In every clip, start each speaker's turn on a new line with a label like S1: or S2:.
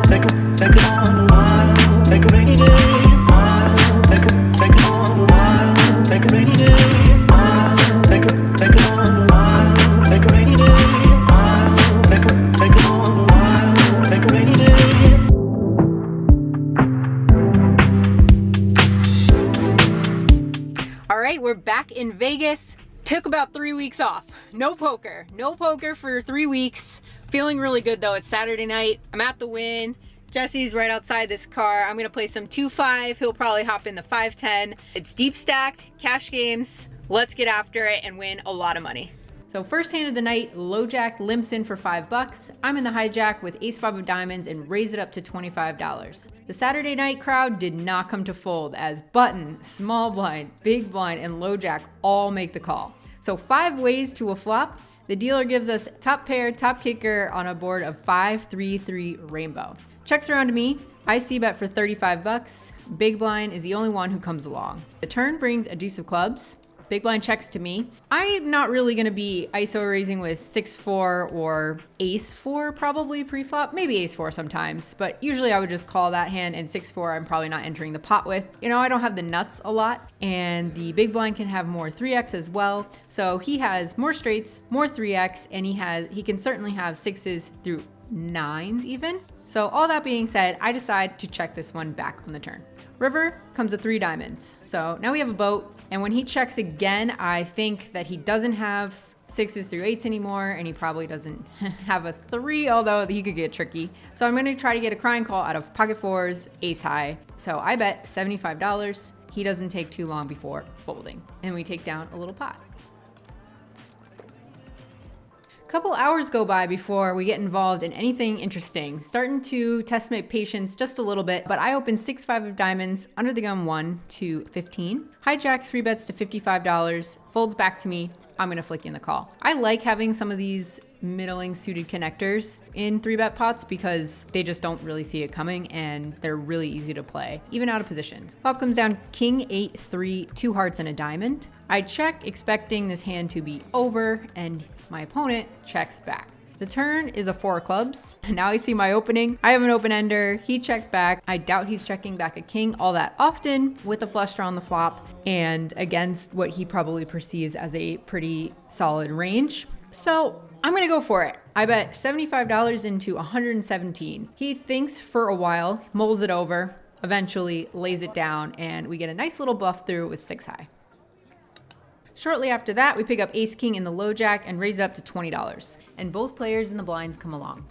S1: Take it on a while. Take a rainy day. Take it on a while. Take a rainy day. Take it on a while. Take a rainy day. Take it on a while. Take a rainy day.
S2: All right, we're back in Vegas. Took about 3 weeks off. No poker for 3 weeks. Feeling really good though. It's Saturday night. I'm at the Wynn. Jesse's right outside this car. I'm gonna play some 2-5. He'll probably hop in the 5-10. It's deep stacked, cash games. Let's get after it and win a lot of money. So first hand of the night, low jack limps in for $5. I'm in the hijack with ace-5 of diamonds and raise it up to $25. The Saturday night crowd did not come to fold as button, small blind, big blind, and low jack all make the call. So 5 ways to a flop. The dealer gives us top pair, top kicker on a board of 5-3-3 rainbow. Checks around to me. I see bet for $35. Big blind is the only one who comes along. The turn brings a deuce of clubs. Big blind checks to me. I'm not really gonna be ISO raising with 6-4 or ace-4 probably pre-flop, maybe ace-4 sometimes, but usually I would just call that hand, and 6-4 I'm probably not entering the pot with. You know, I don't have the nuts a lot, and the big blind can have more 3x as well. So he has more straights, more 3x, and he can certainly have 6s through 9s even. So all that being said, I decide to check this one back on the turn. River comes with 3 diamonds. So now we have a boat, and when he checks again, I think that he doesn't have 6s through 8s anymore, and he probably doesn't have a 3, although he could get tricky. So I'm gonna try to get a crying call out of pocket 4s, ace high. So I bet $75. He doesn't take too long before folding, and we take down a little pot. Couple hours go by before we get involved in anything interesting. Starting to test my patience just a little bit, but I open 6-5 of diamonds, under the gun 1 to 15. Hijack 3 bets to $55, folds back to me. I'm gonna flick in the call. I like having some of these middling suited connectors in 3-bet pots because they just don't really see it coming and they're really easy to play, even out of position. Flop comes down king 8-3, 2 hearts and a diamond. I check expecting this hand to be over, and my opponent checks back. The turn is a 4 of clubs. Now I see my opening. I have an open ender. He checked back. I doubt he's checking back a king all that often with a flush draw on the flop and against what he probably perceives as a pretty solid range. So I'm gonna go for it. I bet $75 into 117. He thinks for a while, mulls it over, eventually lays it down, and we get a nice little bluff through with 6 high. Shortly after that, we pick up ace king in the low jack and raise it up to $20, and both players in the blinds come along.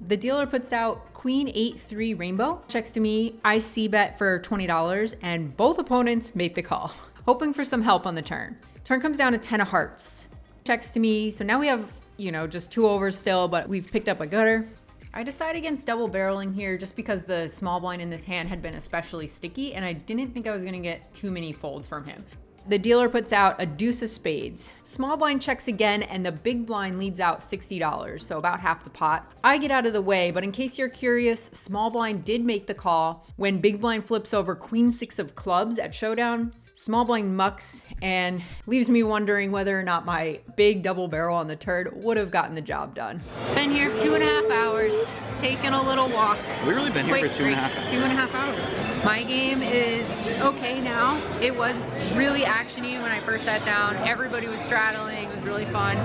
S2: The dealer puts out queen 8-3 rainbow, checks to me, I see bet for $20, and both opponents make the call, hoping for some help on the turn. Turn comes down to 10 of hearts, checks to me, so now we have, you know, just 2 overs still, but we've picked up a gutter. I decide against double barreling here just because the small blind in this hand had been especially sticky, and I didn't think I was gonna get too many folds from him. The dealer puts out a deuce of spades. Small blind checks again, and the big blind leads out $60, so about half the pot. I get out of the way, but in case you're curious, small blind did make the call when big blind flips over queen 6 of clubs at showdown. Small blind mucks and leaves me wondering whether or not my big double barrel on the turn would have gotten the job done. Been here 2.5 hours, taking a little walk.
S3: Literally been here for 2.5 hours.
S2: 2.5 hours. My game is okay now. It was really actiony when I first sat down. Everybody was straddling. It was really fun.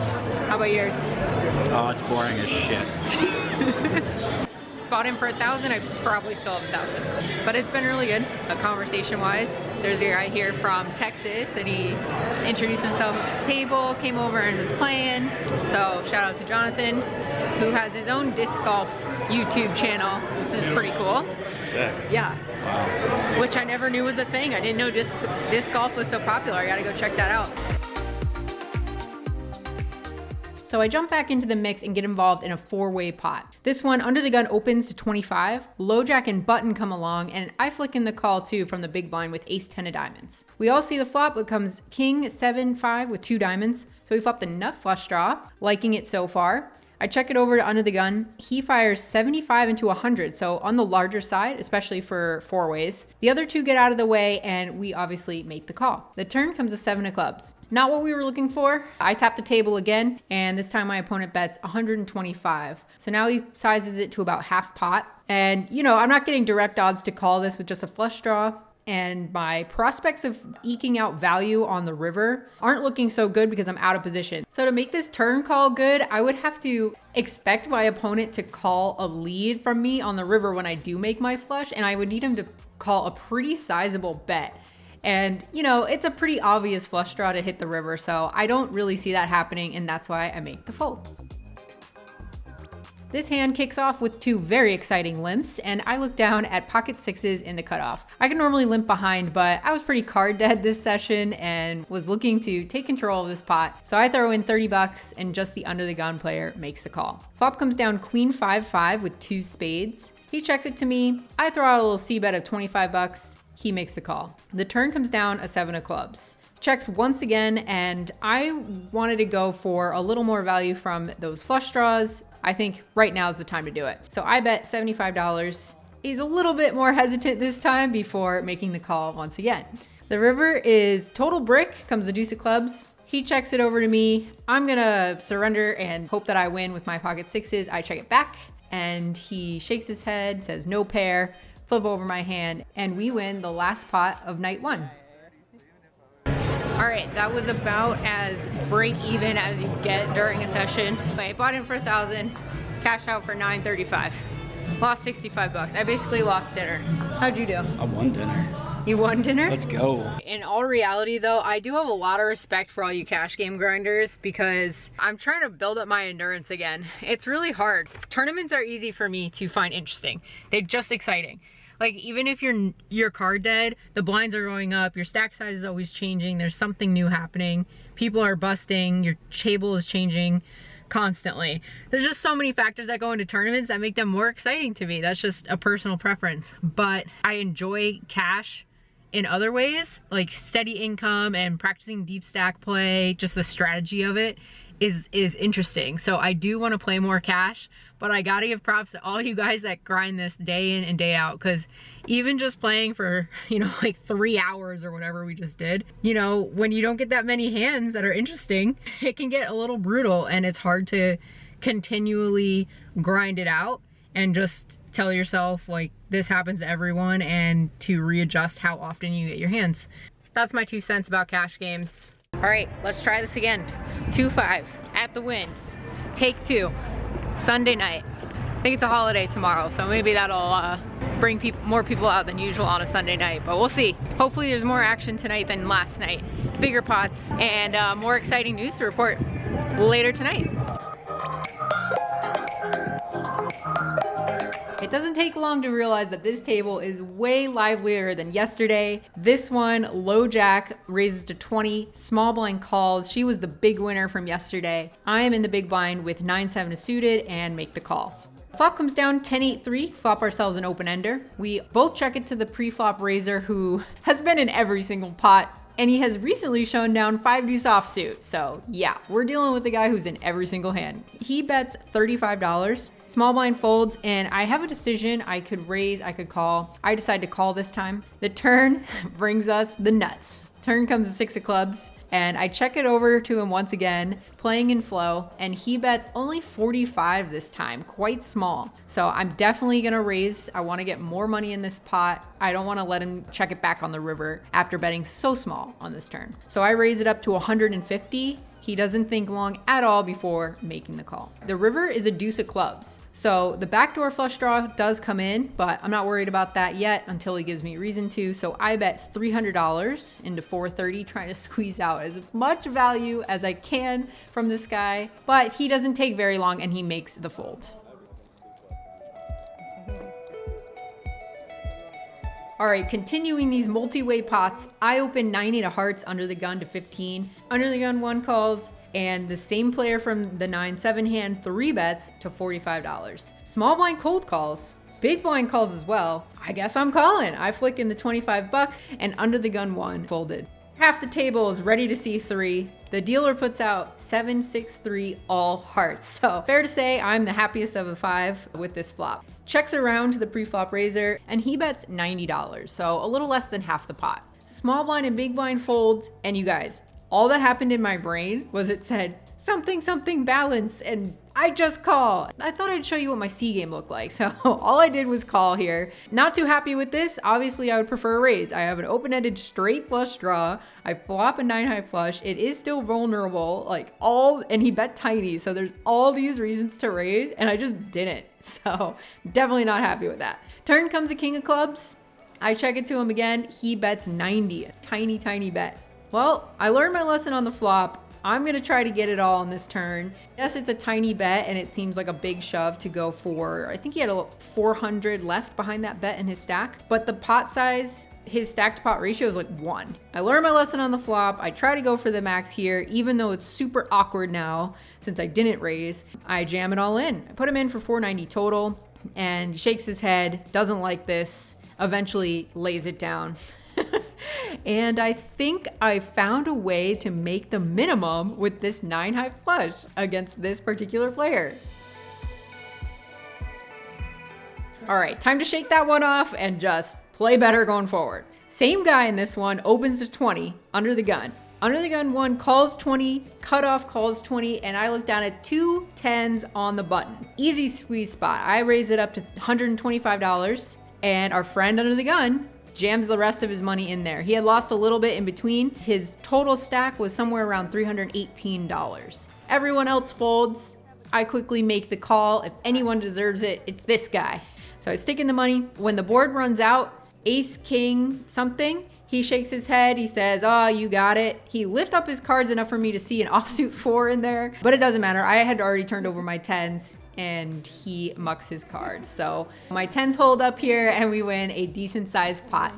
S2: How about yours?
S3: Oh, it's boring as shit.
S2: Bought him for $1,000, I probably still have $1,000. But it's been really good, conversation-wise. There's a guy here from Texas, and he introduced himself at the table, came over and was playing. So shout out to Jonathan, who has his own disc golf YouTube channel, which is pretty cool.
S3: Sick.
S2: Yeah.
S3: Wow.
S2: Which I never knew was a thing. I didn't know disc golf was so popular. I gotta go check that out. So I jump back into the mix and get involved in a 4-way pot. This one, under the gun, opens to 25. Low jack and button come along, and I flick in the call too from the big blind with ace 10 of diamonds. We all see the flop. It comes king 7-5 with 2 diamonds. So we flopped a nut flush draw, liking it so far. I check it over to under the gun. He fires 75 into 100, so on the larger side, especially for four ways. The other two get out of the way, and we obviously make the call. The turn comes a 7 of clubs. Not what we were looking for. I tap the table again, and this time my opponent bets 125. So now he sizes it to about half pot. And, you know, I'm not getting direct odds to call this with just a flush draw. And my prospects of eking out value on the river aren't looking so good because I'm out of position. So to make this turn call good, I would have to expect my opponent to call a lead from me on the river when I do make my flush, and I would need him to call a pretty sizable bet. And, you know, it's a pretty obvious flush draw to hit the river, so I don't really see that happening, and that's why I make the fold. This hand kicks off with two very exciting limps, and I look down at pocket sixes in the cutoff. I can normally limp behind, but I was pretty card dead this session and was looking to take control of this pot. So I throw in 30 bucks and just the under the gun player makes the call. Flop comes down queen 5-5 with two spades. He checks it to me. I throw out a little c bet of 25 bucks. He makes the call. The turn comes down a 7 of clubs. Checks once again, and I wanted to go for a little more value from those flush draws. I think right now is the time to do it. So I bet $75. He's a little bit more hesitant this time before making the call once again. The river is total brick, comes the deuce of clubs. He checks it over to me. I'm gonna surrender and hope that I win with my pocket sixes. I check it back, and he shakes his head, says no pair, flip over my hand, and we win the last pot of night one. All right, that was about as break even as you get during a session. I bought in for 1,000, cashed out for 935. Lost 65 bucks. I basically lost dinner. How'd you do?
S3: I won dinner.
S2: You won dinner?
S3: Let's go.
S2: In all reality though, I do have a lot of respect for all you cash game grinders because I'm trying to build up my endurance again. It's really hard. Tournaments are easy for me to find interesting. They're just exciting. Like, even if you're card dead, the blinds are going up, your stack size is always changing, there's something new happening, people are busting, your table is changing constantly. There's just so many factors that go into tournaments that make them more exciting to me. That's just a personal preference. But I enjoy cash in other ways, like steady income and practicing deep stack play, just the strategy of it is interesting. So I do want to play more cash, but I gotta give props to all you guys that grind this day in and day out, because even just playing for, you know, like 3 hours or whatever we just did, you know, when you don't get that many hands that are interesting, it can get a little brutal, and it's hard to continually grind it out and just tell yourself like this happens to everyone and to readjust how often you get your hands. That's my 2 cents about cash games. All right, let's try this again. 2-5 at the Wynn. Take 2. Sunday night. I think it's a holiday tomorrow, so maybe that'll bring more people out than usual on a Sunday night, but we'll see. Hopefully there's more action tonight than last night. Bigger pots and more exciting news to report later tonight. It doesn't take long to realize that this table is way livelier than yesterday. This one, low jack raises to 20, small blind calls. She was the big winner from yesterday. I am in the big blind with 9-7 suited and make the call. Flop comes down 10-8-3, flop ourselves an open ender. We both check it to the pre-flop raiser, who has been in every single pot, and he has recently shown down 5 deuce offsuit. So yeah, we're dealing with a guy who's in every single hand. He bets $35, small blind folds, and I have a decision. I could raise, I could call. I decide to call this time. The turn brings us the nuts. Turn comes a 6 of clubs, and I check it over to him once again, playing in flow, and he bets only 45 this time, quite small. So I'm definitely gonna raise. I wanna get more money in this pot. I don't wanna let him check it back on the river after betting so small on this turn. So I raise it up to 150. He doesn't think long at all before making the call. The river is a deuce of clubs. So the backdoor flush draw does come in, but I'm not worried about that yet until he gives me reason to. So I bet $300 into 430, trying to squeeze out as much value as I can from this guy. But he doesn't take very long and he makes the fold. All right, continuing these multi-way pots, I open 9-8 of hearts under the gun to 15. Under the gun 1 calls, and the same player from the 9-7 hand 3 bets to $45. Small blind cold calls, big blind calls as well. I guess I'm calling. I flick in the 25 bucks, and under the gun 1 folded. Half the table is ready to see 3. The dealer puts out 7, 6, 3, all hearts. So fair to say I'm the happiest of the 5 with this flop. Checks around to the pre-flop raiser and he bets $90. So a little less than half the pot. Small blind and big blind folds. And you guys, all that happened in my brain was it said something, something balance. And I just call. I thought I'd show you what my C game looked like. So all I did was call here. Not too happy with this. Obviously, I would prefer a raise. I have an open-ended straight flush draw. I flop a 9-high flush. It is still vulnerable, and he bet tiny. So there's all these reasons to raise, and I just didn't. So definitely not happy with that. Turn comes a king of clubs. I check it to him again. He bets 90, a tiny, tiny bet. Well, I learned my lesson on the flop. I'm gonna try to get it all on this turn. Yes, it's a tiny bet and it seems like a big shove to go for, I think he had a 400 left behind that bet in his stack, but the pot size, his stack to pot ratio is like 1. I learned my lesson on the flop. I try to go for the max here, even though it's super awkward now since I didn't raise. I jam it all in. I put him in for 490 total and shakes his head, doesn't like this, eventually lays it down. And I think I found a way to make the minimum with this 9-high flush against this particular player. All right, time to shake that one off and just play better going forward. Same guy in this one opens to 20 under the gun. Under the gun 1 calls 20, cutoff calls 20, and I look down at 2 10s on the button. Easy squeeze spot. I raise it up to $125, and our friend under the gun jams the rest of his money in there. He had lost a little bit in between. His total stack was somewhere around $318. Everyone else folds. I quickly make the call. If anyone deserves it, it's this guy. So I stick in the money. When the board runs out, ace, king, something, he shakes his head. He says, oh, you got it. He lifts up his cards enough for me to see an offsuit 4 in there, but it doesn't matter. I had already turned over my 10s and he mucks his cards. So my 10s hold up here and we win a decent sized pot.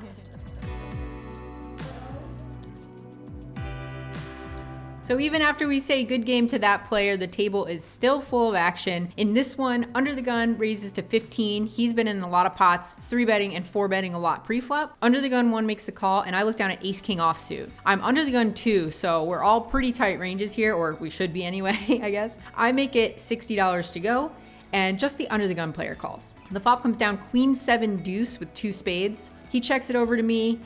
S2: So even after we say good game to that player, the table is still full of action. In this one, under the gun raises to 15. He's been in a lot of pots, 3-betting and 4-betting a lot pre-flop. Under the gun 1 makes the call and I look down at ace king offsuit. I'm under the gun 2, so we're all pretty tight ranges here, or we should be anyway, I guess. I make it $60 to go and just the under the gun player calls. The flop comes down queen 7 deuce with 2 spades. He checks it over to me.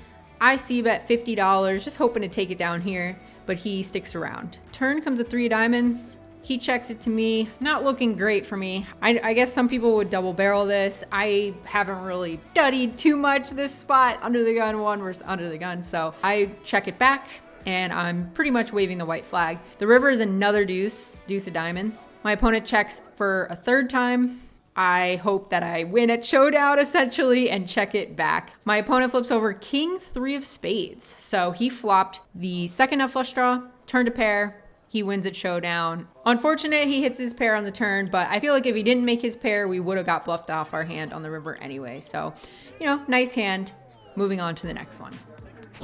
S2: I see bet $50, just hoping to take it down here, but he sticks around. Turn comes a 3 of diamonds. He checks it to me. Not looking great for me. I guess some people would double barrel this. I haven't really studied too much this spot, under the gun 1 versus under the gun. So I check it back and I'm pretty much waving the white flag. The river is another deuce of diamonds. My opponent checks for a 3rd time. I hope that I win at showdown essentially and check it back. My opponent flips over king 3 of spades. So he flopped the 2nd nut flush draw, turned a pair. He wins at showdown. Unfortunate he hits his pair on the turn, but I feel like if he didn't make his pair, we would have got bluffed off our hand on the river anyway. So, nice hand. Moving on to the next one.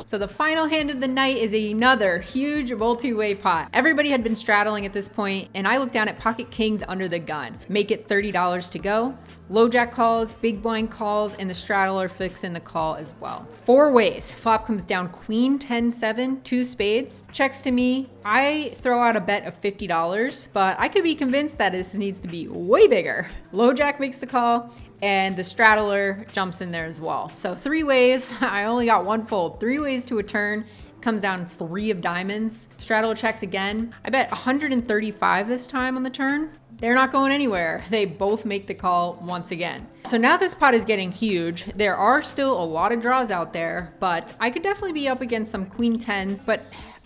S2: So the final hand of the night is another huge multi-way pot. Everybody had been straddling at this point, and I look down at pocket kings under the gun. Make it $30 to go. Low jack calls, big blind calls, and the straddler flicks in the call as well. 4 ways. Flop comes down queen 10-7, 2 spades. Checks to me. I throw out a bet of $50, but I could be convinced that this needs to be way bigger. Low jack makes the call, and the straddler jumps in there as well. So 3 ways. I only got 1 fold. 3 ways to a turn. Comes down 3 of diamonds. Straddler checks again. I bet 135 this time on the turn. They're not going anywhere. They both make the call once again. So now this pot is getting huge. There are still a lot of draws out there, but I could definitely be up against some queen 10s, but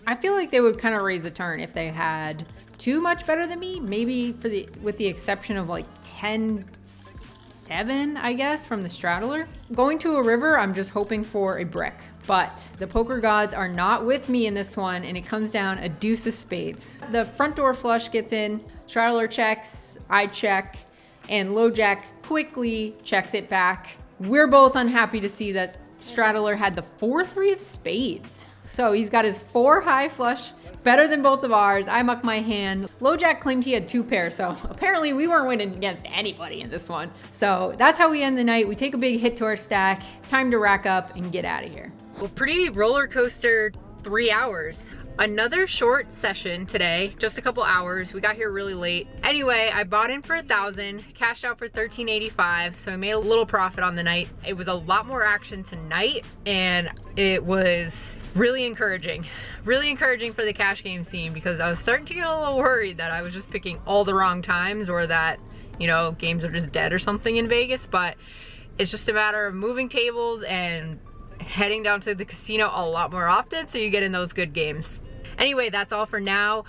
S2: I feel like they would kind of raise the turn if they had too much better than me. Maybe with the exception of like 10-7, I guess, from the straddler. Going to a river, I'm just hoping for a brick. But the poker gods are not with me in this one, and it comes down a deuce of spades. The front door flush gets in, straddler checks, I check, and low jack quickly checks it back. We're both unhappy to see that straddler had the 4-3 of spades. So he's got his 4 high flush, better than both of ours. I muck my hand. Low jack claimed he had 2 pairs, so apparently we weren't winning against anybody in this one. So that's how we end the night. We take a big hit to our stack. Time to rack up and get out of here. Well, pretty roller coaster 3 hours. Another short session today, just a couple hours. We got here really late. Anyway, I bought in for 1,000, cashed out for $13.85, so I made a little profit on the night. It was a lot more action tonight, and it was really encouraging. Really encouraging for the cash game scene, because I was starting to get a little worried that I was just picking all the wrong times, or that, you know, games are just dead or something in Vegas. But it's just a matter of moving tables and heading down to the casino a lot more often, so you get in those good games. Anyway, that's all for now.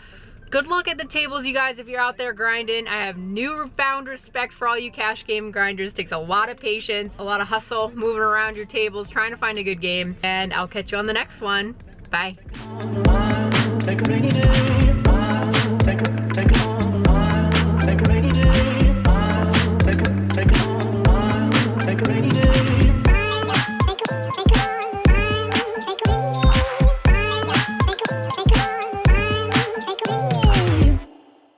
S2: Good luck at the tables, you guys, if you're out there grinding. I have newfound respect for all you cash game grinders. It takes a lot of patience, a lot of hustle, moving around your tables, trying to find a good game. And I'll catch you on the next one. Bye.
S1: Take a rainy day.